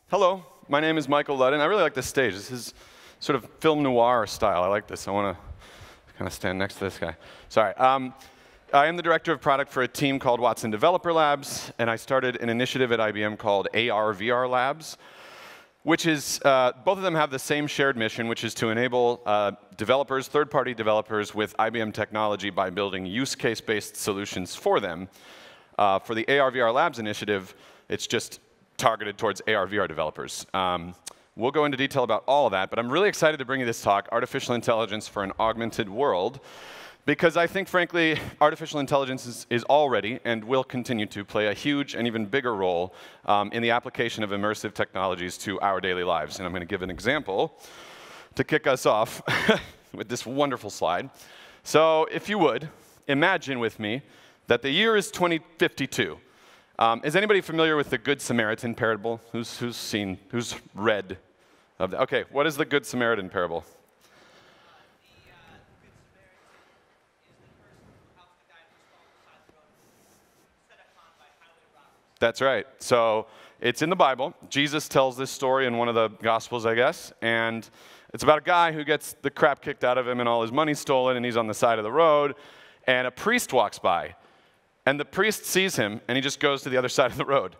Hello, my name is Michael Ludden. I really like this stage. This is sort of film noir style. I like this. I want to kind of stand next to this guy. Sorry. I am the director of product for a team called Watson Developer Labs, and I started an initiative at IBM called AR/VR Labs, which is, both of them have the same shared mission, which is to enable developers, third-party developers with IBM technology by building use case-based solutions for them. For the AR/VR Labs initiative, it's just targeted towards AR/VR developers. We'll go into detail about all of that, but I'm really excited to bring you this talk, Artificial Intelligence for an Augmented World, because I think, frankly, artificial intelligence is already and will continue to play a huge and even bigger role in the application of immersive technologies to our daily lives. And I'm going to give an example to kick us off with this wonderful slide. So if you would, imagine with me that the year is 2052. Is anybody familiar with the Good Samaritan parable? Who's read of that? Okay, what is the Good Samaritan parable? That's right. So it's in the Bible. Jesus tells this story in one of the Gospels, I guess, and it's about a guy who gets the crap kicked out of him and all his money stolen, and he's on the side of the road, and a priest walks by. And the priest sees him, and he just goes to the other side of the road.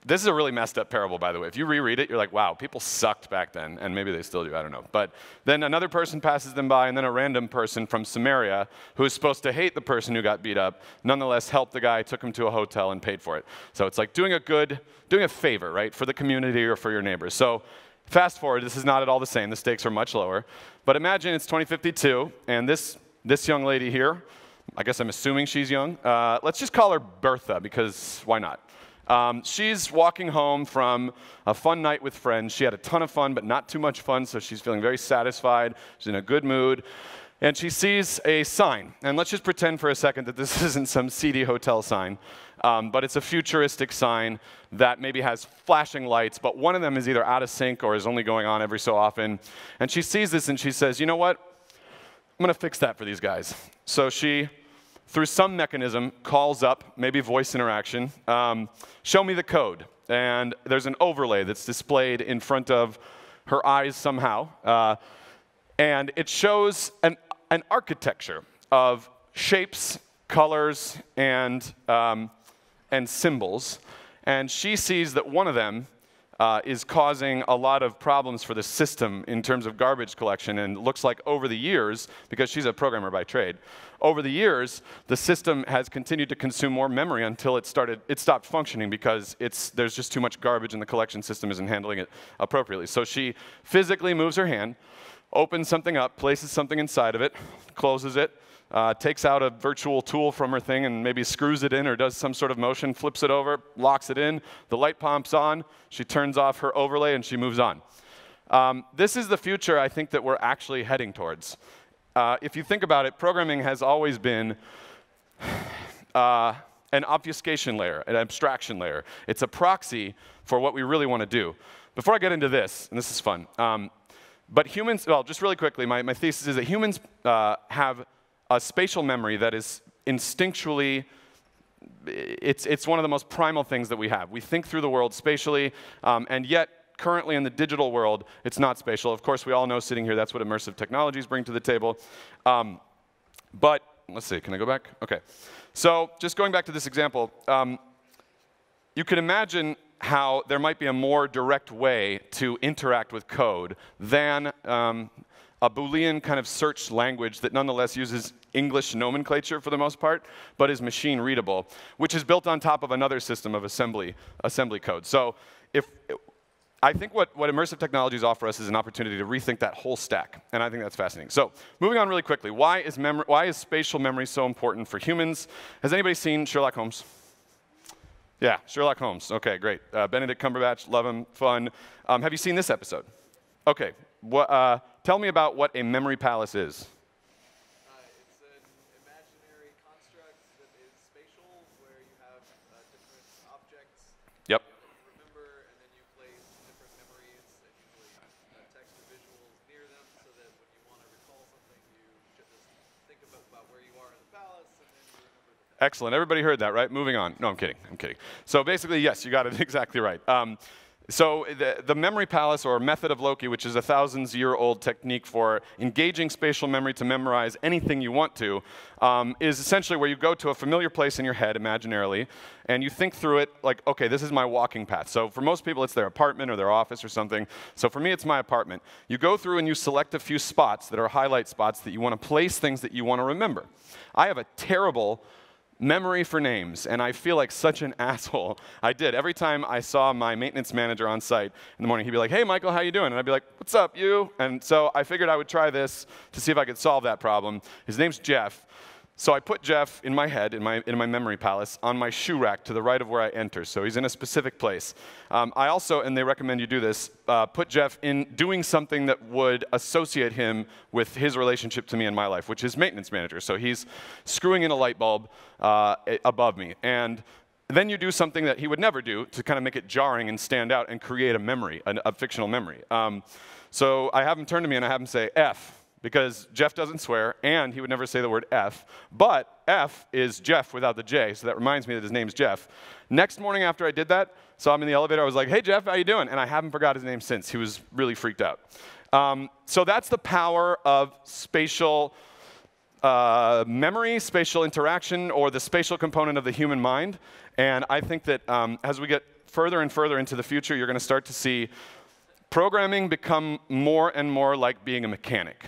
This is a really messed up parable, by the way. If you reread it, you're like, wow, people sucked back then, and maybe they still do, I don't know. But then another person passes them by, and then a random person from Samaria, who is supposed to hate the person who got beat up, nonetheless helped the guy, took him to a hotel, and paid for it. So it's like doing a favor, right, for the community or for your neighbors. So fast forward, this is not at all the same. The stakes are much lower. But imagine it's 2052, and this young lady here, I guess I'm assuming she's young. Let's just call her Bertha, because why not? She's walking home from a fun night with friends. She had a ton of fun, but not too much fun, so she's feeling very satisfied. She's in a good mood. And she sees a sign. And let's just pretend for a second that this isn't some seedy hotel sign, but it's a futuristic sign that maybe has flashing lights, but one of them is either out of sync or is only going on every so often. And she sees this and she says, you know what? I'm going to fix that for these guys. So she, through some mechanism, calls up, maybe voice interaction, show me the code. And there's an overlay that's displayed in front of her eyes somehow. And it shows an architecture of shapes, colors, and symbols. And she sees that one of them is causing a lot of problems for the system in terms of garbage collection, and looks like over the years, because she's a programmer by trade, over the years, the system has continued to consume more memory until it stopped functioning because there's just too much garbage and the collection system isn't handling it appropriately. So she physically moves her hand, opens something up, places something inside of it, closes it, takes out a virtual tool from her thing and maybe screws it in or does some sort of motion, flips it over, locks it in, the light pomps on, she turns off her overlay, and she moves on. This is the future I think that we're actually heading towards. If you think about it, programming has always been an obfuscation layer, an abstraction layer. It's a proxy for what we really want to do. Before I get into this, and this is fun, but humans, well, just really quickly, my thesis is that humans have a spatial memory that is instinctually, it's one of the most primal things that we have. We think through the world spatially, and yet currently in the digital world, it's not spatial. Of course, we all know sitting here that's what immersive technologies bring to the table. But let's see, can I go back? OK. So just going back to this example, you can imagine how there might be a more direct way to interact with code than a Boolean kind of search language that nonetheless uses English nomenclature for the most part, but is machine readable, which is built on top of another system of assembly code. So I think what immersive technologies offer us is an opportunity to rethink that whole stack, and I think that's fascinating. So moving on really quickly, why is spatial memory so important for humans? Has anybody seen Sherlock Holmes? Yeah, Sherlock Holmes. OK, great. Benedict Cumberbatch, love him, fun. Have you seen this episode? OK. Tell me about what a memory palace is. It's an imaginary construct that is spatial, where you have different objects Yep. that you remember, and then you place different memories, and usually text or visuals near them, so that when you want to recall something, you just think about where you are in the palace, and then you remember the palace. Excellent. Everybody heard that, right? Moving on. No, I'm kidding. I'm kidding. So basically, yes, you got it exactly right. So the memory palace, or method of Loki, which is a thousands-year-old technique for engaging spatial memory to memorize anything you want to, is essentially where you go to a familiar place in your head, imaginarily, and you think through it like, okay, this is my walking path. So for most people, it's their apartment or their office or something. So for me, it's my apartment. You go through and you select a few spots that are highlight spots that you want to place things that you want to remember. I have a terrible memory for names, and I feel like such an asshole. I did. Every time I saw my maintenance manager on site in the morning, he'd be like, hey, Michael, how you doing? And I'd be like, what's up, you? And so I figured I would try this to see if I could solve that problem. His name's Jeff. So I put Jeff in my head, in my memory palace, on my shoe rack to the right of where I enter. So he's in a specific place. I also, and they recommend you do this, put Jeff in doing something that would associate him with his relationship to me in my life, which is maintenance manager. So he's screwing in a light bulb above me. And then you do something that he would never do to kind of make it jarring and stand out and create a memory, a fictional memory. So I have him turn to me and I have him say F. Because Jeff doesn't swear, and he would never say the word F. But F is Jeff without the J, so that reminds me that his name's Jeff. Next morning after I did that, so I'm in the elevator, I was like, hey, Jeff, how you doing? And I haven't forgot his name since. He was really freaked out. So that's the power of spatial memory, spatial interaction, or the spatial component of the human mind. And I think that as we get further and further into the future, you're going to start to see programming become more and more like being a mechanic,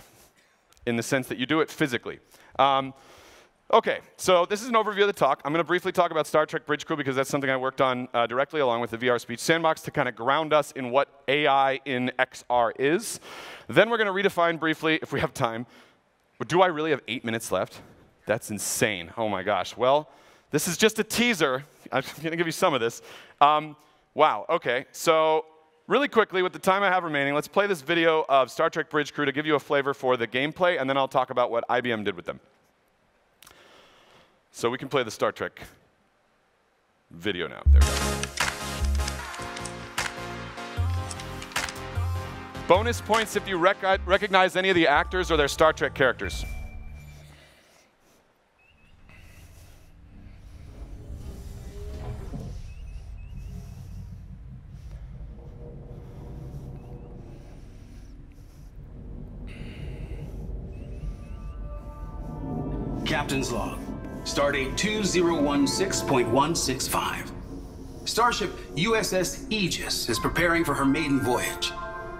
in the sense that you do it physically. Okay, so this is an overview of the talk. I'm going to briefly talk about Star Trek Bridge Crew because that's something I worked on directly along with the VR Speech Sandbox to kind of ground us in what AI in XR is. Then we're going to redefine briefly, if we have time. Do I really have 8 minutes left? That's insane. Oh my gosh. Well, this is just a teaser. I'm going to give you some of this. Wow, okay. So really quickly, with the time I have remaining, let's play this video of Star Trek Bridge Crew to give you a flavor for the gameplay, and then I'll talk about what IBM did with them. So we can play the Star Trek video now. There we go. Bonus points if you recognize any of the actors or their Star Trek characters. Captain's log. Stardate 2016.165. Starship USS Aegis is preparing for her maiden voyage.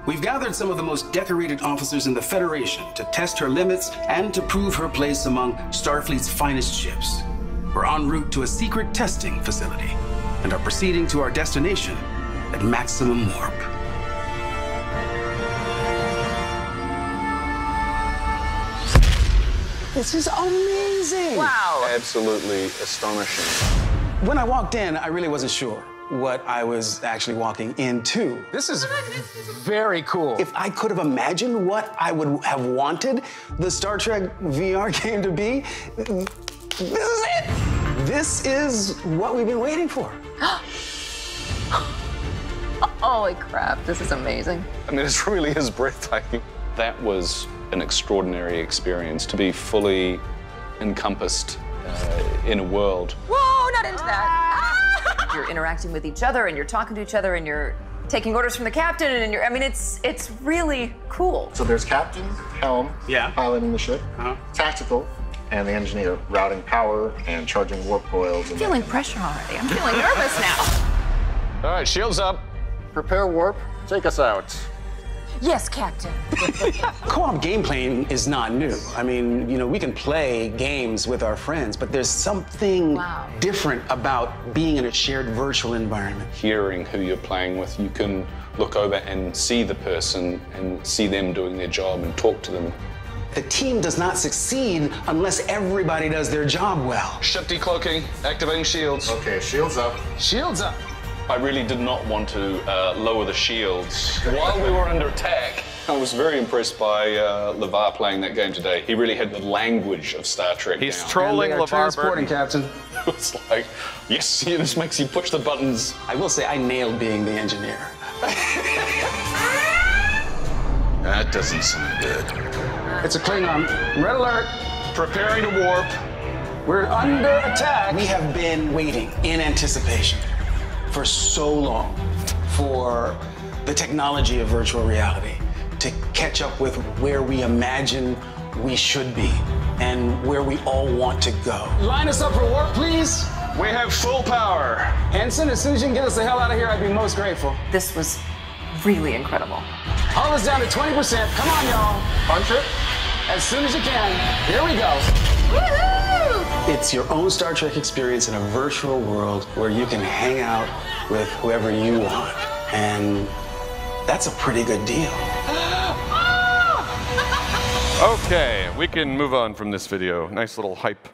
We've gathered some of the most decorated officers in the Federation to test her limits and to prove her place among Starfleet's finest ships. We're en route to a secret testing facility and are proceeding to our destination at maximum warp. This is amazing! Wow! Absolutely astonishing. When I walked in, I really wasn't sure what I was actually walking into. This is very cool. If I could have imagined what I would have wanted the Star Trek VR game to be, this is it! This is what we've been waiting for. Holy crap, this is amazing. I mean, it really is breathtaking. That was an extraordinary experience to be fully encompassed in a world. Whoa, not into that. You're interacting with each other and you're talking to each other and you're taking orders from the captain and I mean, it's really cool. So there's captain, helm, piloting the ship, tactical, and the engineer routing power and charging warp coils. I'm feeling pressure already. I'm feeling nervous now. All right, shields up. Prepare warp, take us out. Yes, Captain. Co-op gameplay is not new. I mean, you know, we can play games with our friends, but there's something different about being in a shared virtual environment. Hearing who you're playing with, you can look over and see the person and see them doing their job and talk to them. The team does not succeed unless everybody does their job well. Ship decloaking, activating shields. Okay, shields up. Shields up. I really did not want to lower the shields while we were under attack. I was very impressed by LeVar playing that game today. He really had the language of Star Trek He's down. trolling LeVar Transporting, Burton. Captain. It was like, yes, yeah, this makes you push the buttons. I will say I nailed being the engineer. That doesn't sound good. It's a Klingon. Red alert. Preparing to warp. We're under attack. We have been waiting in anticipation for so long. for the technology of virtual reality to catch up with where we imagine we should be and where we all want to go. Line us up for warp, please. We have full power. Ensign, as soon as you can get us the hell out of here, I'd be most grateful. This was really incredible. Hull is down to 20%. Come on, y'all. Punch it. As soon as you can. Here we go. Woohoo! It's your own Star Trek experience in a virtual world where you can hang out with whoever you want. And that's a pretty good deal. Okay, we can move on from this video. Nice little hype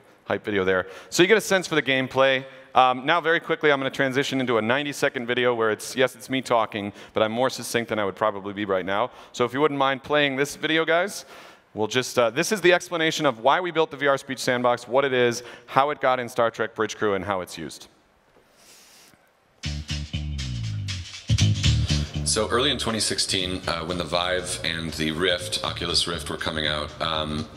video there. So you get a sense for the gameplay. Now, very quickly, I'm going to transition into a 90-second video where it's me talking, but I'm more succinct than I would probably be right now. So if you wouldn't mind playing this video, guys, we'll just, this is the explanation of why we built the VR Speech Sandbox, what it is, how it got in Star Trek Bridge Crew, and how it's used. So early in 2016, when the Vive and the Rift, Oculus Rift, were coming out,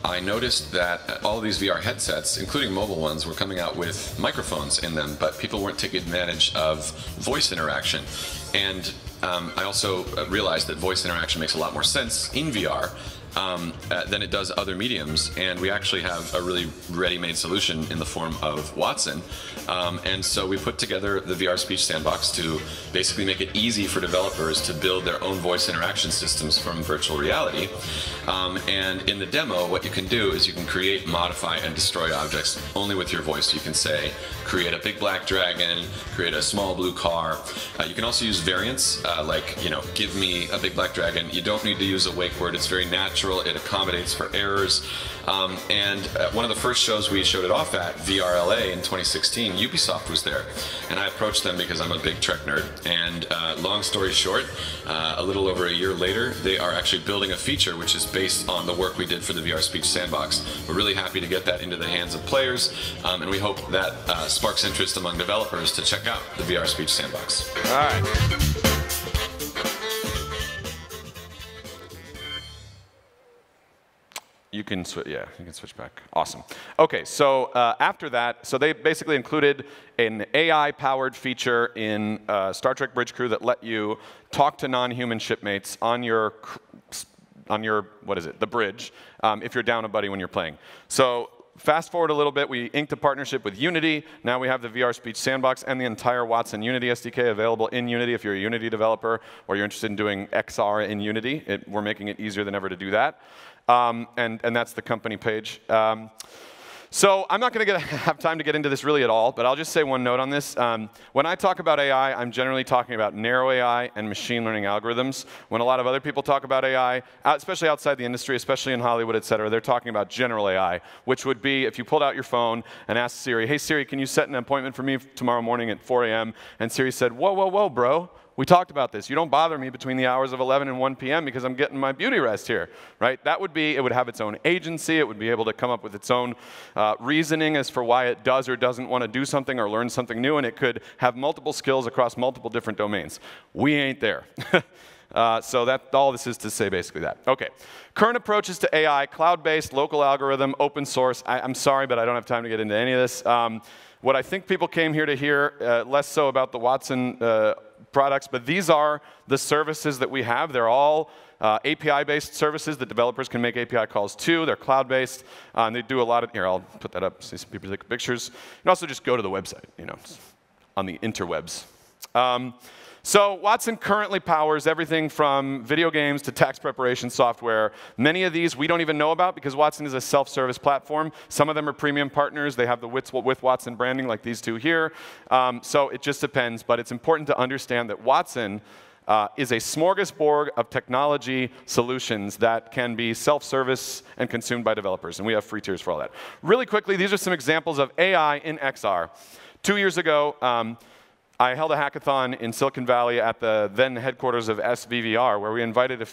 I noticed that all of these VR headsets, including mobile ones, were coming out with microphones in them, but people weren't taking advantage of voice interaction. And I also realized that voice interaction makes a lot more sense in VR than it does other mediums, and we actually have a really ready-made solution in the form of Watson. And so we put together the VR Speech Sandbox to basically make it easy for developers to build their own voice interaction systems from virtual reality. And in the demo, what you can do is you can create, modify, and destroy objects only with your voice. You can say, create a big black dragon, create a small blue car. You can also use variants, like, give me a big black dragon. You don't need to use a wake word. It's very natural. It accommodates for errors. And one of the first shows we showed it off at, VRLA in 2016, Ubisoft was there. And I approached them because I'm a big Trek nerd. And long story short, a little over a year later, they are actually building a feature which is based on the work we did for the VR Speech Sandbox. We're really happy to get that into the hands of players, and we hope that sparks interest among developers to check out the VR Speech Sandbox. All right. You can switch back. Awesome. Okay, so after that, so they basically included an AI-powered feature in Star Trek Bridge Crew that let you talk to non-human shipmates on your the bridge, if you're down a buddy when you're playing. So fast forward a little bit, we inked a partnership with Unity. Now we have the VR Speech Sandbox and the entire Watson Unity SDK available in Unity if you're a Unity developer or you're interested in doing XR in Unity. We're making it easier than ever to do that. And that's the company page. So I'm not going to have time to get into this really at all, but I'll just say one note on this. When I talk about AI, I'm generally talking about narrow AI and machine learning algorithms. When a lot of other people talk about AI, especially outside the industry, especially in Hollywood, et cetera, they're talking about general AI, which would be if you pulled out your phone and asked Siri, hey Siri, can you set an appointment for me tomorrow morning at 4 a.m.? And Siri said, whoa, whoa, whoa, bro. We talked about this. You don't bother me between the hours of 11 and 1 p.m. because I'm getting my beauty rest here, right? That would be, it would have its own agency. It would be able to come up with its own reasoning as for why it does or doesn't want to do something or learn something new, and it could have multiple skills across multiple different domains. We ain't there. So all this is to say basically that. Okay. Current approaches to AI, cloud-based, local algorithm, open source. I'm sorry, but I don't have time to get into any of this. What I think people came here to hear, less so about the Watson products, but these are the services that we have. They're all API-based services that developers can make API calls to. They're cloud-based, and they do a lot of, here, I'll put that up, see some people take pictures. You can also just go to the website, on the interwebs. So Watson currently powers everything from video games to tax preparation software. Many of these we don't even know about because Watson is a self-service platform. Some of them are premium partners. They have the with Watson branding like these two here. So it just depends, but it's important to understand that Watson is a smorgasbord of technology solutions that can be self-service and consumed by developers, and we have free tiers for all that. Really quickly, these are some examples of AI in XR. 2 years ago, I held a hackathon in Silicon Valley at the then headquarters of SVVR, where we invited a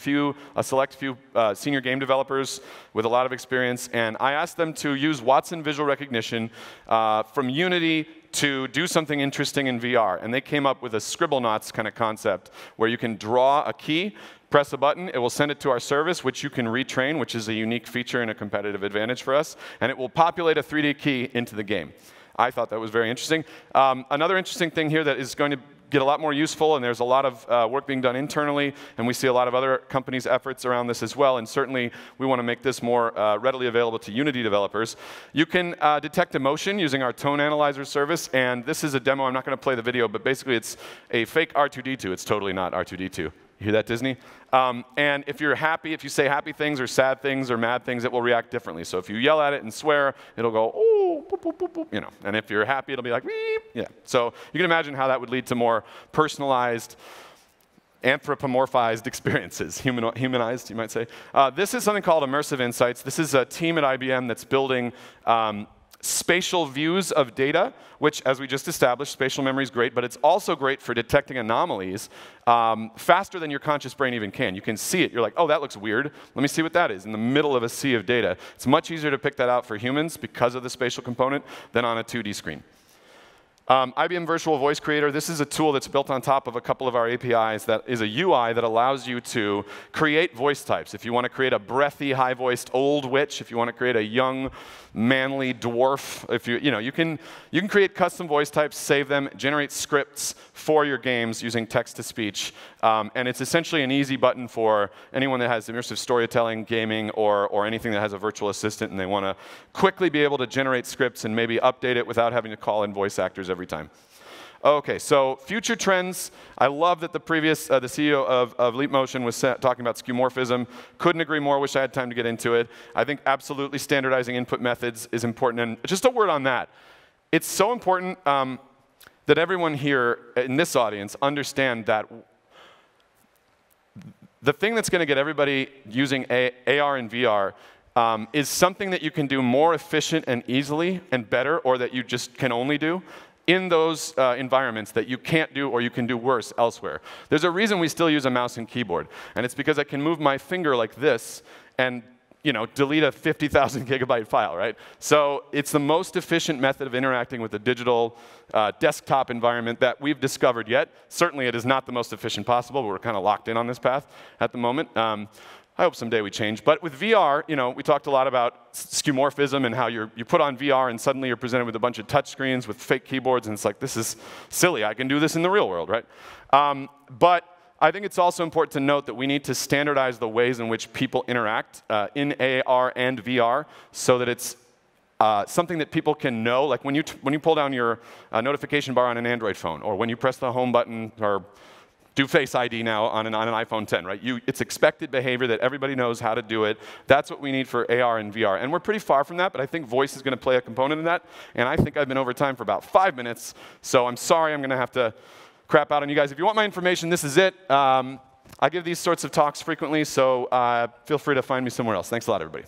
select few senior game developers with a lot of experience, and I asked them to use Watson visual recognition from Unity to do something interesting in VR. And they came up with a Scribblenauts kind of concept, where you can draw a key, press a button, it will send it to our service, which you can retrain, which is a unique feature and a competitive advantage for us, and it will populate a 3D key into the game. I thought that was very interesting. Another interesting thing here that is going to get a lot more useful, and there's a lot of work being done internally, and we see a lot of other companies' efforts around this as well, and certainly we want to make this more readily available to Unity developers. You can detect emotion using our tone analyzer service, and this is a demo. I'm not going to play the video, but basically it's a fake R2-D2. It's totally not R2-D2. You hear that, Disney? And if you're happy, if you say happy things or sad things or mad things, it will react differently. So if you yell at it and swear, it'll go, oh, boop, boop, boop, boop, you know. And if you're happy, it'll be like, beep, yeah. So you can imagine how that would lead to more personalized, anthropomorphized experiences, humanized, you might say. This is something called Immersive Insights. This is a team at IBM that's building spatial views of data, which, as we just established, spatial memory is great, but it's also great for detecting anomalies faster than your conscious brain even can. You can see it. You're like, oh, that looks weird. Let me see what that is in the middle of a sea of data. It's much easier to pick that out for humans because of the spatial component than on a 2D screen. IBM Virtual Voice Creator, this is a tool that's built on top of a couple of our APIs that is a UI that allows you to create voice types. If you want to create a breathy, high-voiced old witch, if you want to create a young, manly dwarf, if you can create custom voice types, save them, generate scripts for your games using text-to-speech. And it's essentially an easy button for anyone that has immersive storytelling, gaming, or anything that has a virtual assistant and they want to quickly be able to generate scripts and maybe update it without having to call in voice actors every time. Okay, so future trends. I love that the CEO of Leap Motion was talking about skeuomorphism. Couldn't agree more. Wish I had time to get into it. I think absolutely standardizing input methods is important. And just a word on that. It's so important that everyone here in this audience understand that the thing that's going to get everybody using AR and VR is something that you can do more efficient and easily and better, or that you just can only do in those environments that you can't do or you can do worse elsewhere. There's a reason we still use a mouse and keyboard, and it's because I can move my finger like this and delete a 50,000 gigabyte file, right? So it's the most efficient method of interacting with a digital desktop environment that we've discovered yet. Certainly it is not the most efficient possible, but we're kind of locked in on this path at the moment. I hope someday we change. But with VR, we talked a lot about skeuomorphism and how you put on VR and suddenly you're presented with a bunch of touch screens with fake keyboards, and it's like, this is silly. I can do this in the real world, right? But I think it's also important to note that we need to standardize the ways in which people interact in AR and VR so that it's something that people can know. Like when you pull down your notification bar on an Android phone, or when you press the home button, or do Face ID now on an iPhone 10, right? It's expected behavior that everybody knows how to do it. That's what we need for AR and VR. And we're pretty far from that, but I think voice is going to play a component in that. And I think I've been over time for about 5 minutes, so I'm sorry I'm going to have to crap out on you guys. If you want my information, this is it. I give these sorts of talks frequently, so feel free to find me somewhere else. Thanks a lot, everybody.